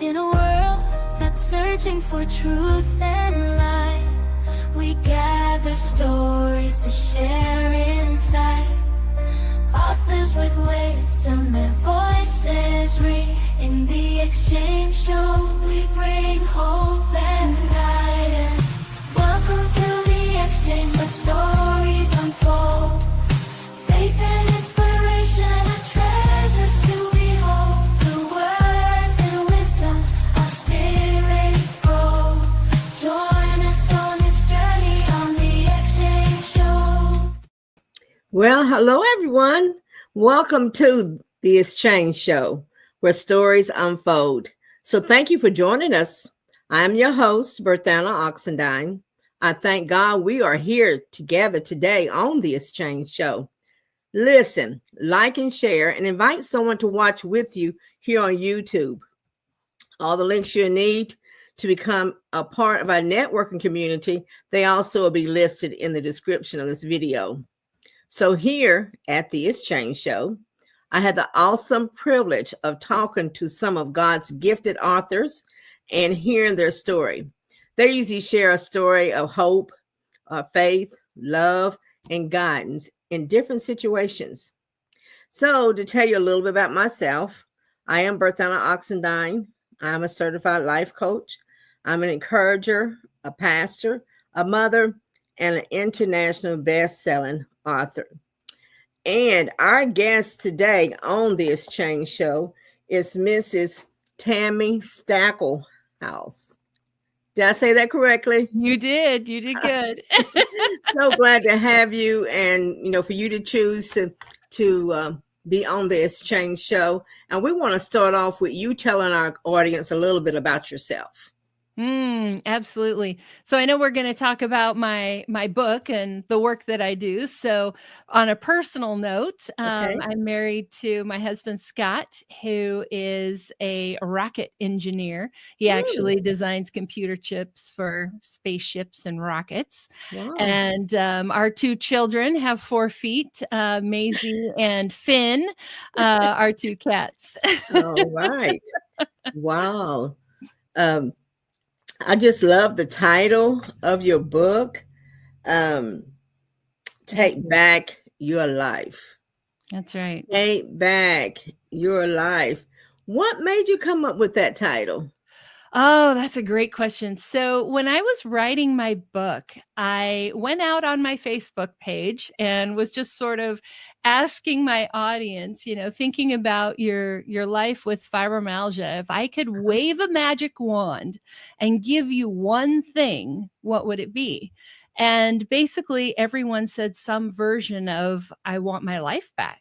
In a world that's searching for truth and light, we gather stories to share inside. Authors with wisdom, their voices ring. In the exchange show, we bring hope and guidance. Welcome to the exchange, where stories unfold. Faith and inspiration are treasures to behold. The words and wisdom, our spirits grow. Join us on this journey on the exchange show. Well, hello, everyone. Welcome to the Exchange Show, where stories unfold. So thank you for joining us. I'm your host, Berthanna Oxendine. I thank God we are here together today on the Exchange Show. Listen, like and share, and invite someone to watch with you here on YouTube. All the links you need to become a part of our networking community, they also will be listed in the description of this video. So here at the Exchange Show, I had the awesome privilege of talking to some of God's gifted authors and hearing their story. They usually share a story of hope, faith, love, and guidance in different situations. So to tell you a little bit about myself, I am Berthanna Oxendine. I'm a certified life coach. I'm an encourager, a pastor, a mother, and an international best-selling author. And our guest today on the Exchange Show is Mrs. Tami Stackelhouse. Did I say that correctly? You did. You did good. So glad to have you, and for you to choose to be on the Exchange Show. And we want to start off with you telling our audience a little bit about yourself. Absolutely. So I know we're going to talk about my book and the work that I do. So on a personal note, I'm married to my husband, Scott, who is a rocket engineer. He actually designs computer chips for spaceships and rockets. Wow. And our two children have 4 feet, Maisie and Finn, our 2 cats. All right. Wow. I just love the title of your book, Take Back Your Life. That's right. Take Back Your Life. What made you come up with that title? Oh, that's a great question. So when I was writing my book, I went out on my Facebook page and was just sort of asking my audience, thinking about your life with fibromyalgia. If I could wave a magic wand and give you one thing, what would it be? And basically everyone said some version of, I want my life back.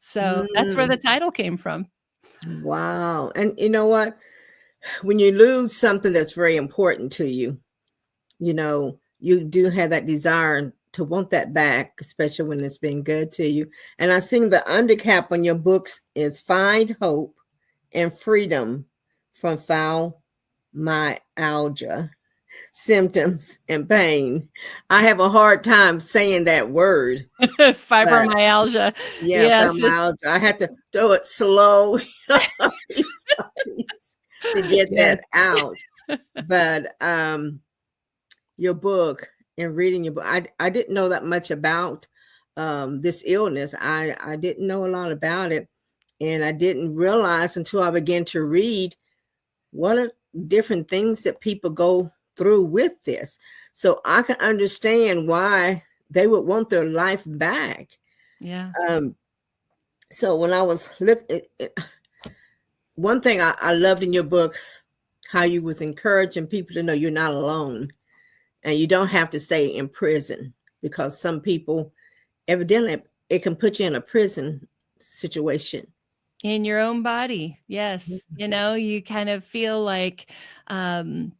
So that's where the title came from. Wow. And you know what? When you lose something that's very important to you, you do have that desire to want that back, especially when it's been good to you. And I think the undercap on your books is Find Hope and Freedom from Fibromyalgia, Symptoms and Pain. I have a hard time saying that word. Fibromyalgia. Yes, fibromyalgia. I had to throw it slow. To get that out. But your book and reading your book, I didn't know that much about this illness. I didn't know a lot about it. And I didn't realize until I began to read what are different things that people go through with this. So I can understand why they would want their life back. Yeah. So when I was looking, one thing I loved in your book, how you was encouraging people to know you're not alone and you don't have to stay in prison, because some people, evidently, it can put you in a prison situation. In your own body. Yes. You kind of feel like, the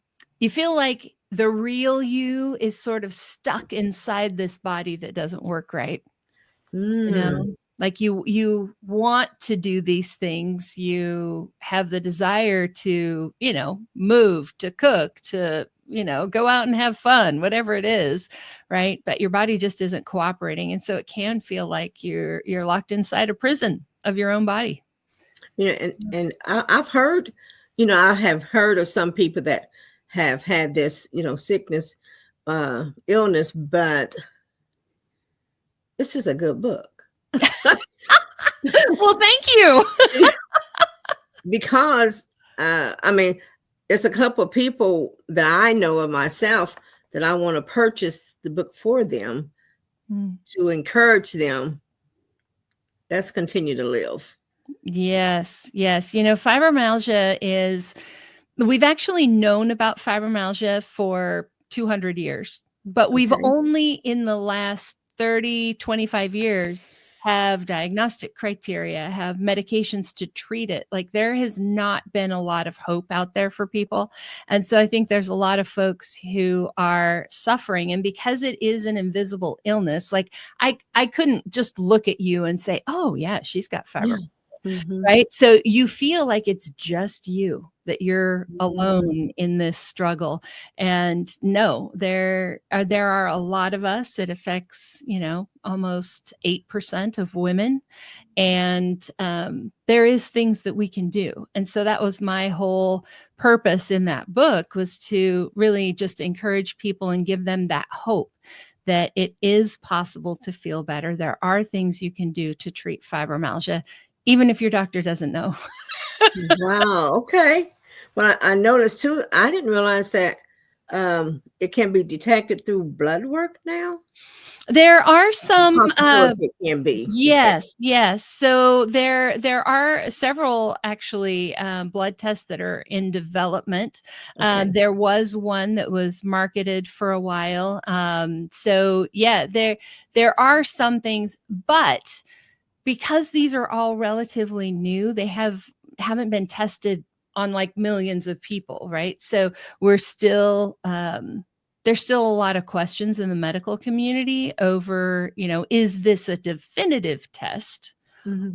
real you is sort of stuck inside this body that doesn't work right. Like you want to do these things. You have the desire to, move, to cook, to, go out and have fun, whatever it is. Right. But your body just isn't cooperating. And so it can feel like you're locked inside a prison of your own body. And I've heard I have heard of some people that have had this, sickness, illness, but this is a good book. Well, thank you. Because, I mean, it's a couple of people that I know of myself that I want to purchase the book for them to encourage them. Let's continue to live. Yes, yes. Fibromyalgia we've actually known about fibromyalgia for 200 years, but we've Okay. only in the last 30, 25 years have diagnostic criteria, have medications to treat it. Like there has not been a lot of hope out there for people. And so I think there's a lot of folks who are suffering. And because it is an invisible illness, like I couldn't just look at you and say, oh yeah, she's got fibromyalgia. Yeah. Mm-hmm. Right. So you feel like it's just you, that you're alone in this struggle. And no, there are a lot of us. It affects, almost 8% of women. And there is things that we can do. And so that was my whole purpose in that book, was to really just encourage people and give them that hope that it is possible to feel better. There are things you can do to treat fibromyalgia, even if your doctor doesn't know. Wow. Okay. Well, I noticed too, I didn't realize that it can be detected through blood work now. There are some Possibility it can be. yes. So there are several actually blood tests that are in development. Okay. There was one that was marketed for a while. So yeah, there are some things, but because these are all relatively new, they haven't been tested on like millions of people, right? So we're still there's still a lot of questions in the medical community over, is this a definitive test,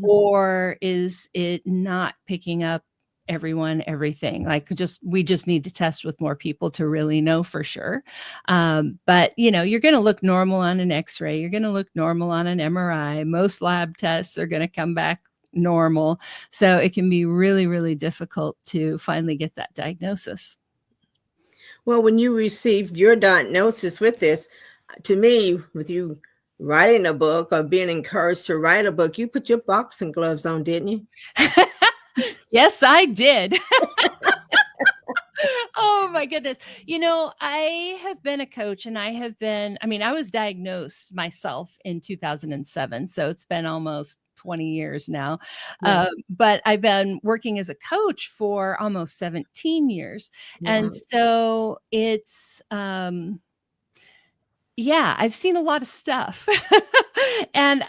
or is it not picking up everything? Like we just need to test with more people to really know for sure. But you're going to look normal on an X-ray. You're going to look normal on an MRI. Most lab tests are going to come back normal. So it can be really, really difficult to finally get that diagnosis. Well, when you received your diagnosis with this, to me, with you writing a book or being encouraged to write a book, you put your boxing gloves on, didn't you? Yes, I did. Oh my goodness. I have been a coach, and I was diagnosed myself in 2007. So it's been almost 20 years now. Yeah. But I've been working as a coach for almost 17 years. Wow. And so it's, I've seen a lot of stuff. And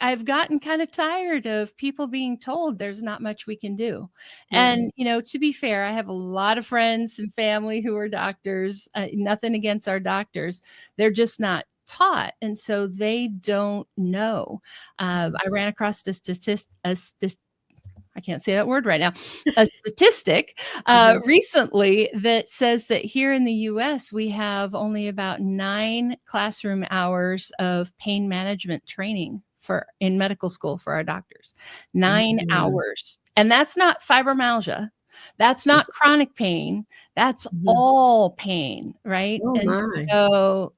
I've gotten kind of tired of people being told there's not much we can do. Yeah. And, to be fair, I have a lot of friends and family who are doctors. Nothing against our doctors. They're just not taught. And so they don't know. I ran across I can't say that word right now, a statistic recently that says that here in the US, we have only about 9 classroom hours of pain management training in medical school for our doctors. 9 hours. And that's not fibromyalgia. That's not chronic pain. That's all pain, right? Oh my. So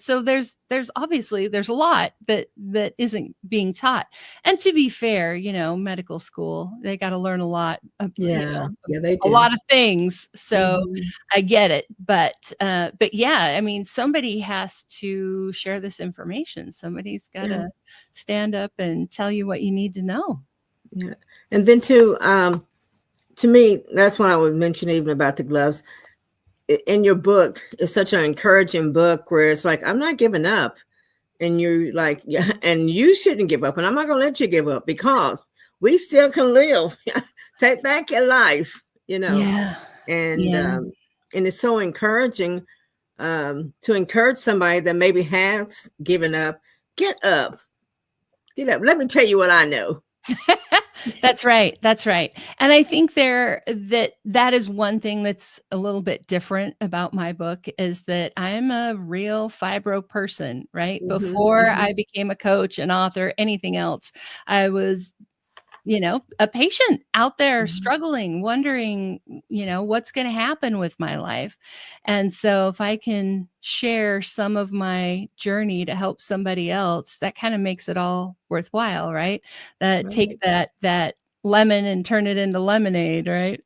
so there's obviously there's a lot that isn't being taught. And to be fair, medical school, they got to learn a lot of, Yeah, they do. a lot of things. So I get it. But yeah, somebody has to share this information. Somebody's got to stand up and tell you what you need to know. Yeah. And then to me, that's what I would mention even about the gloves. In your book, it's such an encouraging book where it's like, I'm not giving up. And you're like, yeah, and you shouldn't give up. And I'm not going to let you give up, because we still can live. Take back your life, Yeah. And it's so encouraging to encourage somebody that maybe has given up. Get up. Get up. Let me tell you what I know. That's right. And I think that is one thing that's a little bit different about my book, is that I'm a real fibro person, right? Before I became a coach, an author, anything else, I was a patient out there Mhm. struggling, wondering, what's going to happen with my life. And so if I can share some of my journey to help somebody else, that kind of makes it all worthwhile, right? That take Right. that lemon and turn it into lemonade, right?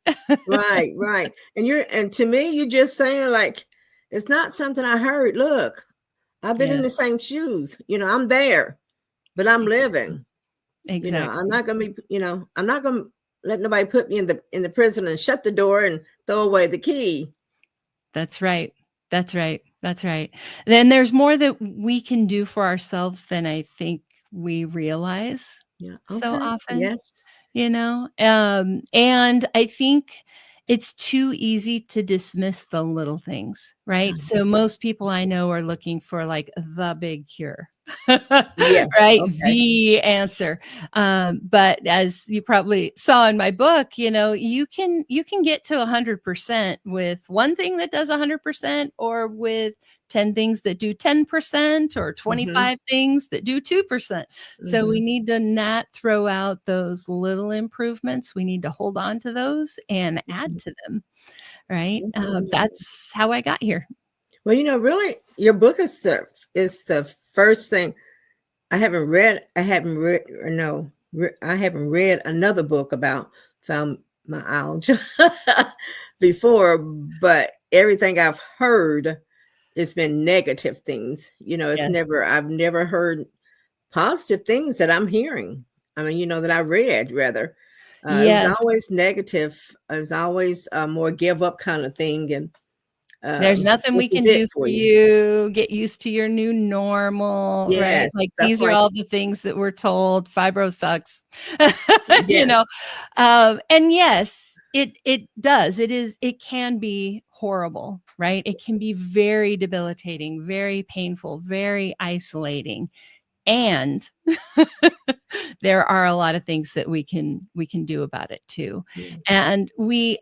Right, right. And to me, you're just saying like it's not something I heard. Look, I've been in the Yes, same shoes. I'm there, but I'm living. I'm exactly. not gonna be, I'm not gonna let nobody put me in the prison and shut the door and throw away the key. That's right. That's right. That's right. Then there's more that we can do for ourselves than I think we realize Yeah. so Okay. often. Yes. And I think it's too easy to dismiss the little things, right? So most people I know are looking for like the big cure, Yeah. right? Okay. The answer. But as you probably saw in my book, you can get to 100% with one thing that does 100%, or with 10 things that do 10%, or Mm-hmm. 25 things that do 2%. So Mm-hmm. we need to not throw out those little improvements. We need to hold on to those and add to them, right? Mm-hmm. That's how I got here. Well, really, your book is the first thing I haven't read. I haven't read another book about fibromyalgia before, but everything I've heard, it's been negative things. Yes. I've never heard positive things that I'm hearing. I mean, that I read rather. It was Yes. always negative. It was always a more give up kind of thing. And There's nothing this we is can it do for for you. you. Get used to your new normal, right? Yes, Like stuff these are like all the things that we're told. Fibro sucks, you know. yes. And yes, it does. It can be horrible, right? It can be very debilitating, very painful, very isolating. And there are a lot of things that we can do about it too. Yeah. And we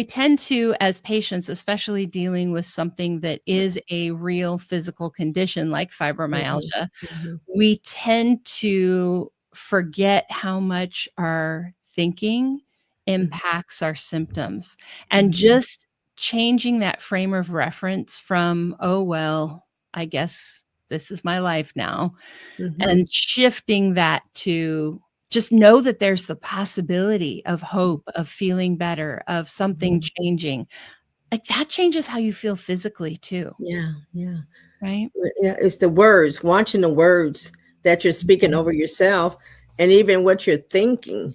tend to, as patients, especially dealing with something that is a real physical condition like Mhm, fibromyalgia, mhm, we tend to forget how much our thinking mhm, impacts our symptoms. And mhm, just changing that frame of reference from, oh, well, I guess this is my life now, mhm, and shifting that to just know that there's the possibility of hope, of feeling better, of something mhm. changing. Like that changes how you feel physically too, Yeah, yeah. right? Yeah, it's the words, watching the words that you're speaking over yourself and even what you're thinking,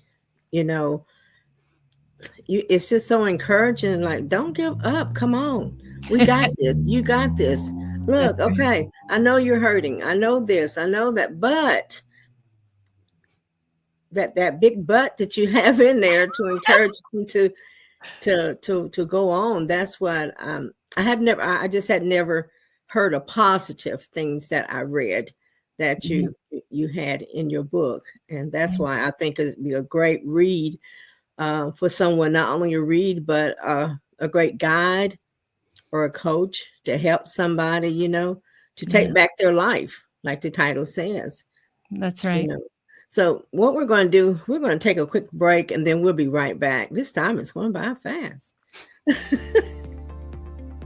you know, it's just so encouraging. Like, don't give up. Come on. We got this. You got this. That's Look, right. okay. I know you're hurting. I know this. I know that. But that big but that you have in there to encourage you to go on. That's what I just had never heard of positive things that I read that Yeah, you had in your book. And that's yeah, why I think it'd be a great read for someone, not only a read, but a great guide or a coach to help somebody, to yeah, take back their life, like the title says, that's you right. know. So what we're going to do, we're going to take a quick break and then we'll be right back. This time it's going by fast.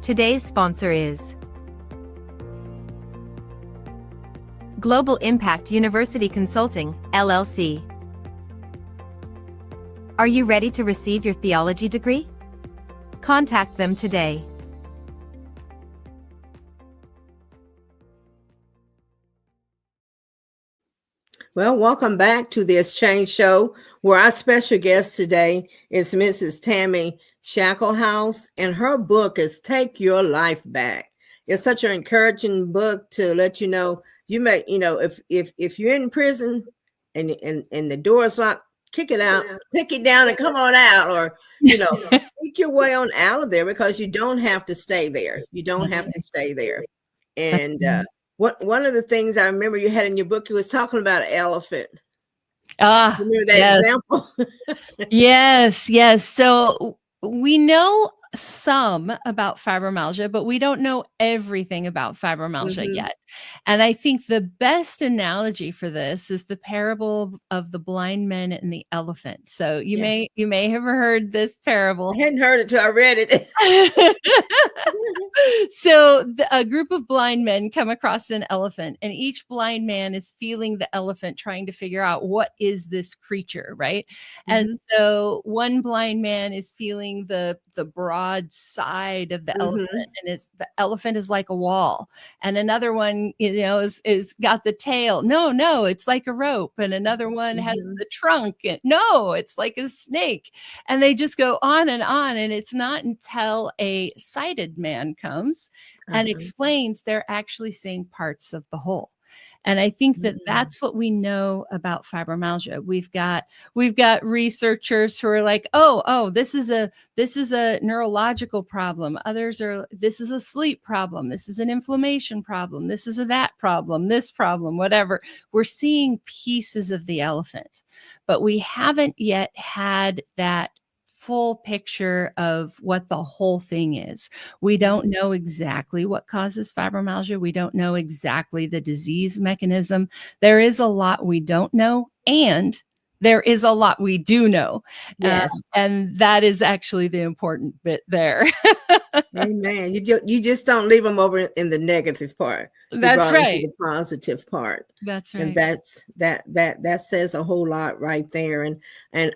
Today's sponsor is Global Impact University Consulting, LLC. Are you ready to receive your theology degree? Contact them today. Well, welcome back to the Exchange Show, where our special guest today is Mrs. Tami Stackelhouse, and her book is Take Your Life Back. It's such an encouraging book to let you know if you're in prison and the door is locked, kick it out, pick it down, and come on out, or make your way on out of there because you don't have to stay there. You don't That's have right. to stay there, That's and right. one of the things I remember you had in your book, you was talking about an elephant. Ah, Remember that yes. example? Yes, yes. So we know some about fibromyalgia, but we don't know everything about fibromyalgia Mhm. yet. And I think the best analogy for this is the parable of the blind men and the elephant. So Yes. you may have heard this parable. I hadn't heard it till I read it. So a group of blind men come across an elephant, and each blind man is feeling the elephant, trying to figure out what is this creature, right? And Mhm. so one blind man is feeling the broad side of the elephant, Mhm. and it's the elephant is like a wall. And another one, is got the tail. No, it's like a rope. And another one has Mhm. the trunk. And no, it's like a snake. And they just go on. And it's not until a sighted man comes and Uh-huh. explains they're actually seeing parts of the whole. And I think that Mm. that's what we know about fibromyalgia. We've got researchers who are like, oh, this is a neurological problem. Others are, this is a sleep problem. This is an inflammation problem. This is a that problem, this problem, whatever. We're seeing pieces of the elephant, but we haven't yet had that full picture of what the whole thing is. We don't know exactly what causes fibromyalgia. We don't know exactly the disease mechanism. There is a lot we don't know, and there is a lot we do know. Yes. And that is actually the important bit there. Amen. You just don't leave them over in the negative part. You That's brought them to right. the positive part. That's And right. that says a whole lot right there. And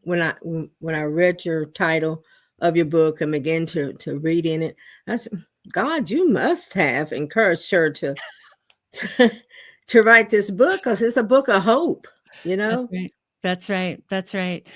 when I read your title of your book and began to read in it, I said, God, you must have encouraged her to to write this book, because it's a book of hope, you That's know? right. That's right. That's right.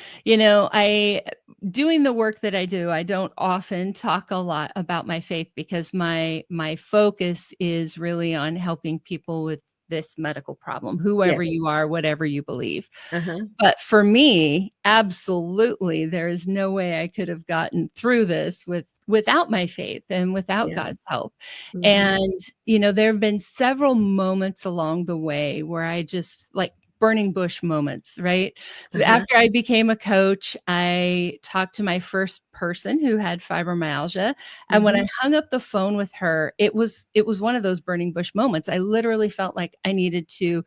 Doing the work that I do, I don't often talk a lot about my faith because my focus is really on helping people with this medical problem, whoever Yes. you are, whatever you believe. Uh-huh. But for me, absolutely, there is no way I could have gotten through this without my faith and without God's Yes. help. Mhm. And, there have been several moments along the way where I just like burning bush moments, right? So Uh-huh. after I became a coach, I talked to my first person who had fibromyalgia. And when I Mhm. hung up the phone with her, it was one of those burning bush moments. I literally felt like I needed to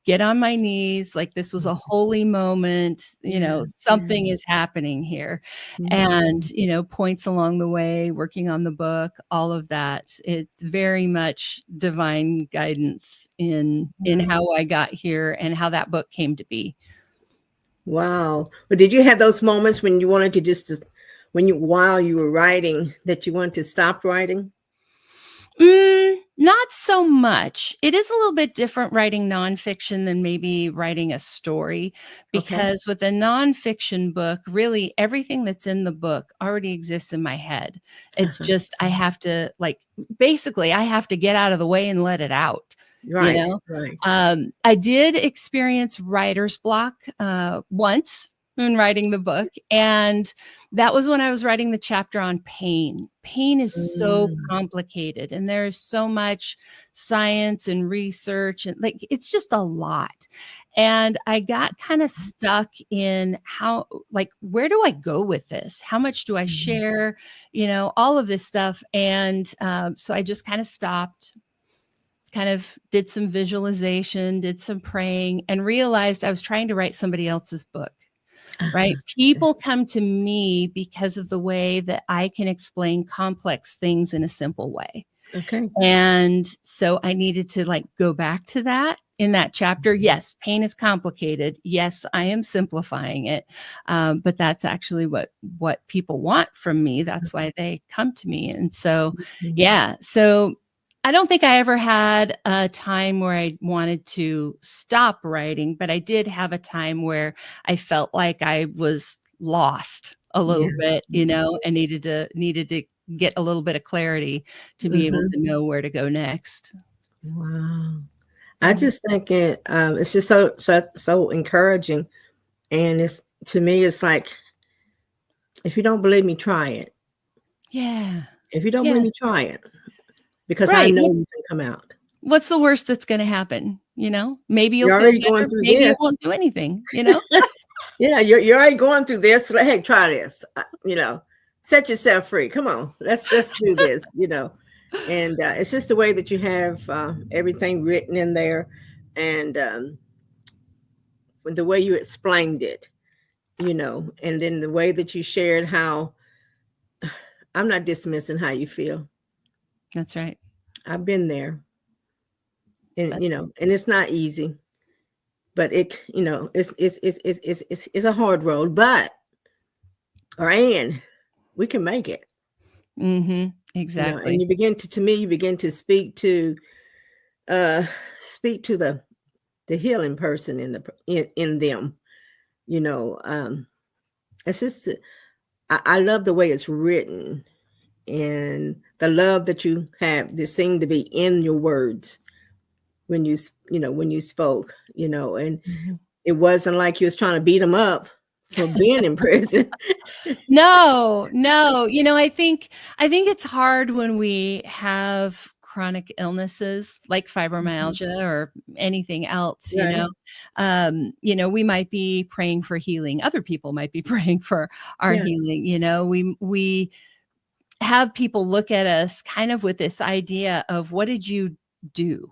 get on my knees, like this was a holy moment, Yes. something is happening here. And, Mhm. points along the way, working on the book, all of that. It's very much divine guidance in Wow. how I got here and how that book came to be. Wow. But did you have those moments when you wanted to while you were writing, that you wanted to stop writing? Not so much. It is a little bit different writing nonfiction than maybe writing a story, Okay. because with a nonfiction book, really everything that's in the book already exists in my head. It's Uh-huh. just I have to basically I have to get out of the way and let it out. You Right. know, Right. I did experience writer's block once when writing the book, and that was when I was writing the chapter on pain. Pain is so Mm. complicated, and there's so much science and research, and it's just a lot. And I got kind of stuck in where do I go with this? How much do I Mhm. share? All of this stuff. And so I just kind of stopped, kind of did some visualization, did some praying, and realized I was trying to write somebody else's book. Uh-huh. Right? People come to me because of the way that I can explain complex things in a simple way. Okay. And so I needed to go back to that in that chapter. Yes, pain is complicated. Yes, I am simplifying it. But that's actually what people want from me. That's why they come to me. And so, Mhm. yeah. So I don't think I ever had a time where I wanted to stop writing, but I did have a time where I felt like I was lost a Yeah. little bit, Yeah. and needed to get a little bit of clarity to be able Mhm. to know where to go next. Wow. I Mhm. just think it's just so encouraging. And to me, it's like, if you don't believe me, try it. Yeah. If you don't believe Yeah. me, try it, because I Right. know you can come out. What's the worst that's gonna happen, Maybe you'll You're feel already going better, through maybe it this. won't do anything, you know? Yeah, you're already going through this. So, hey, try this. set yourself free. Come on, let's do this. And it's just the way that you have everything written in there, and the way you explained it, and then the way that you shared how I'm not dismissing how you feel. That's right. I've been there, and and it's not easy, but it's a hard road, but we can make it. Mm-hmm. Exactly. And you begin to speak to the healing person in them. It's just I love the way it's written, and the love that you have. There seemed to be in your words when you spoke. And it wasn't like you was trying to beat them up for being in prison. No. I think it's hard when we have chronic illnesses like fibromyalgia or anything else. Right. We might be praying for healing. Other people might be praying for our healing. We have people look at us kind of with this idea of, what did you do?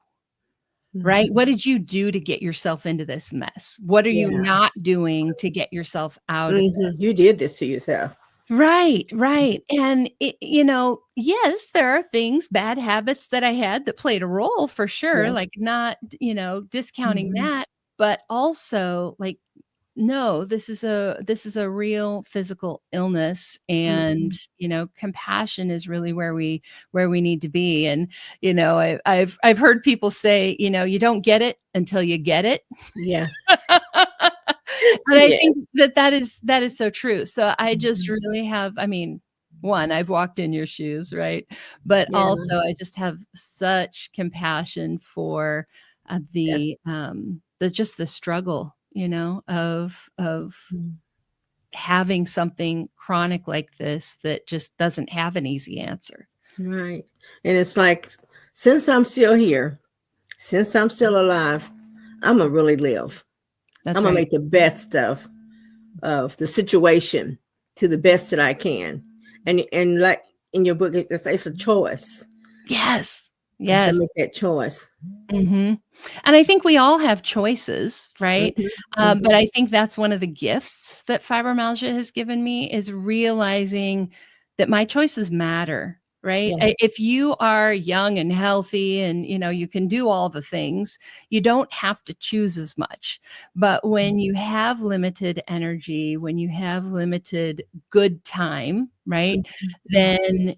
Right? What did you do to get yourself into this mess? What are you not doing to get yourself out of this? You did this to yourself. Right. And yes, there are things, bad habits that I had that played a role for sure, like not, discounting that, but also like, no, this is a real physical illness, and compassion is really where we need to be. And I've heard people say, you don't get it until you get it. Yeah. And I think that is so true. So I just really have, one, I've walked in your shoes, right? But also I just have such compassion for the struggle, of having something chronic like this that just doesn't have an easy answer. Right. And it's like, since I'm still here, since I'm still alive, I'm going to really live. I'm going to make the best of the situation to the best that I can. And like in your book, it's a choice. Yes. To make that choice. Mm-hmm. And I think we all have choices, right? But I think that's one of the gifts that fibromyalgia has given me, is realizing that my choices matter, right? Yeah. If you are young and healthy and, you can do all the things, you don't have to choose as much. But when you have limited energy, when you have limited good time, right, then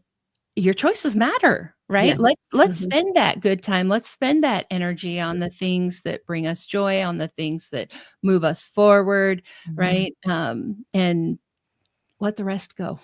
your choices matter, right? Yeah. Let's spend that good time. Let's spend that energy on the things that bring us joy, on the things that move us forward, right? And let the rest go.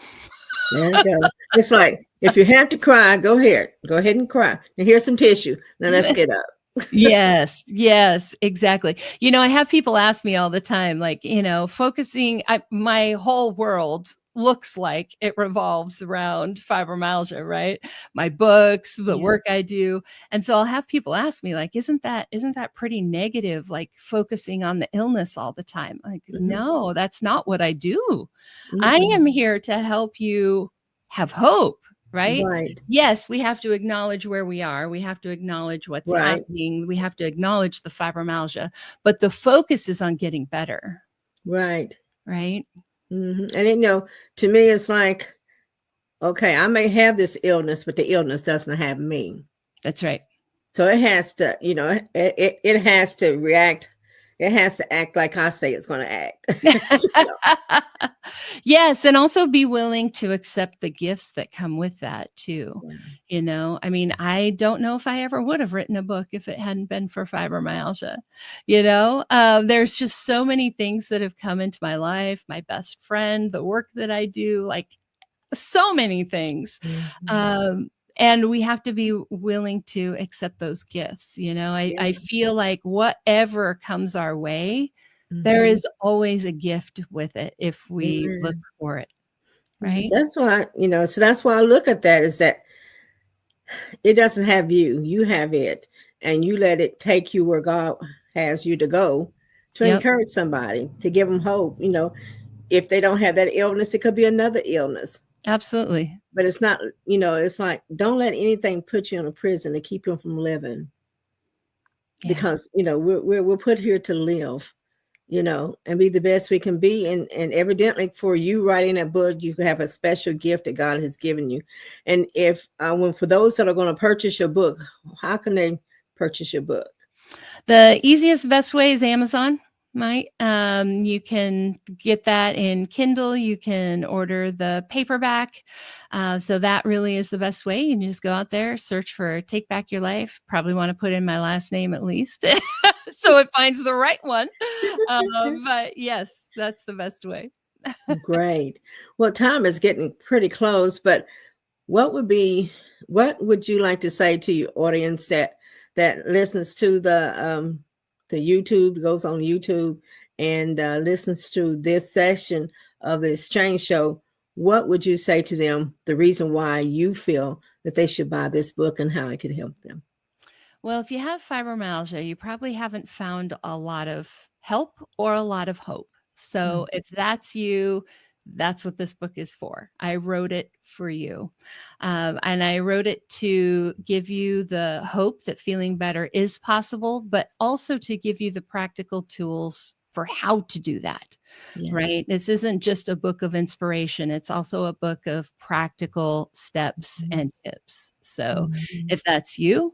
There you go. It's like, if you have to cry, go ahead and cry. And here's some tissue. Now let's get up. Yes, exactly. I have people ask me all the time, like, focusing, my whole world looks like it revolves around fibromyalgia, right? My books, the work I do. And so I'll have people ask me, like, isn't that pretty negative, like focusing on the illness all the time? Like, no, that's not what I do. I am here to help you have hope. Right? Yes, we have to acknowledge where we are. We have to acknowledge what's happening. We have to acknowledge the fibromyalgia, but the focus is on getting better. Right. And to me, it's like, okay, I may have this illness, but the illness doesn't have me. That's right. So it has to, it has to react. It has to act like I say it's going to act. Yes. And also be willing to accept the gifts that come with that too. I don't know if I ever would have written a book if it hadn't been for fibromyalgia. There's just so many things that have come into my life, my best friend, the work that I do, like so many things. And we have to be willing to accept those gifts. I feel like whatever comes our way, there is always a gift with it if we look for it. Right. That's why, so that's why I look at that, is that it doesn't have you, you have it, and you let it take you where God has you to go, to encourage somebody, to give them hope. If they don't have that illness, it could be another illness. Absolutely. But it's not, it's like, don't let anything put you in a prison to keep you from living. Yeah. Because, we're put here to live, and be the best we can be. And evidently for you writing that book, you have a special gift that God has given you. And if, for those that are going to purchase your book, how can they purchase your book? The easiest, best way is Amazon. You can get that in Kindle. You can order the paperback. So that really is the best way. You can just go out there, search for Take Back Your Life. Probably want to put in my last name at least, so it finds the right one. But yes, that's the best way. Great. Well, time is getting pretty close, but what would you like to say to your audience that listens to the YouTube, goes on YouTube and listens to this session of the Exchange Show? What would you say to them, the reason why you feel that they should buy this book and how it could help them? Well, if you have fibromyalgia, you probably haven't found a lot of help or a lot of hope. So if that's you, that's what this book is for. I wrote it for you. And I wrote it to give you the hope that feeling better is possible, but also to give you the practical tools for how to do that. Yes. Right? This isn't just a book of inspiration. It's also a book of practical steps and tips. So if that's you,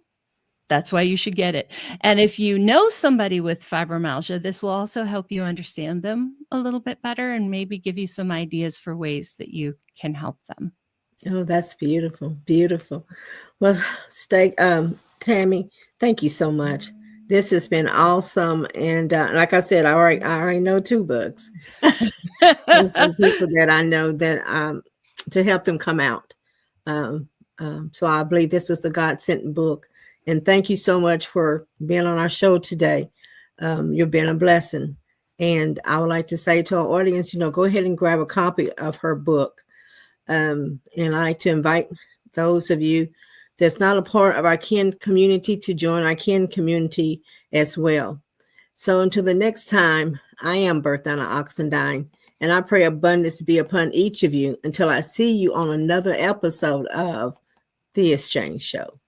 that's why you should get it. And if you know somebody with fibromyalgia, this will also help you understand them a little bit better and maybe give you some ideas for ways that you can help them. Oh, that's beautiful. Beautiful. Well, Tami, thank you so much. This has been awesome. And like I said, I already know 2 books. And some people that I know that to help them come out. So I believe this was a God-sent book. And thank you so much for being on our show today. You've been a blessing. And I would like to say to our audience, go ahead and grab a copy of her book. And I'd like to invite those of you that's not a part of our Kin community to join our Kin community as well. So until the next time, I am Berthanna Oxendine, and I pray abundance be upon each of you until I see you on another episode of The Exchange Show.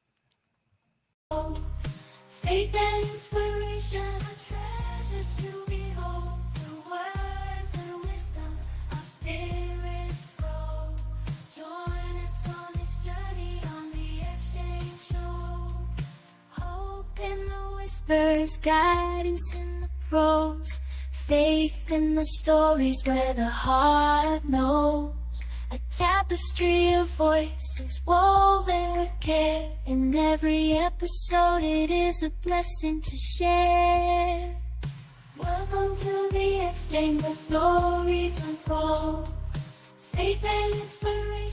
Faith and inspiration are treasures to behold. The words and wisdom our spirits grow. Join us on this journey on the Exchange Show. Hope in the whispers, guidance in the prose, faith in the stories where the heart knows. A tapestry of voices woven with care. In every episode it is a blessing to share. Welcome to the Exchange where stories unfold. Faith and inspiration.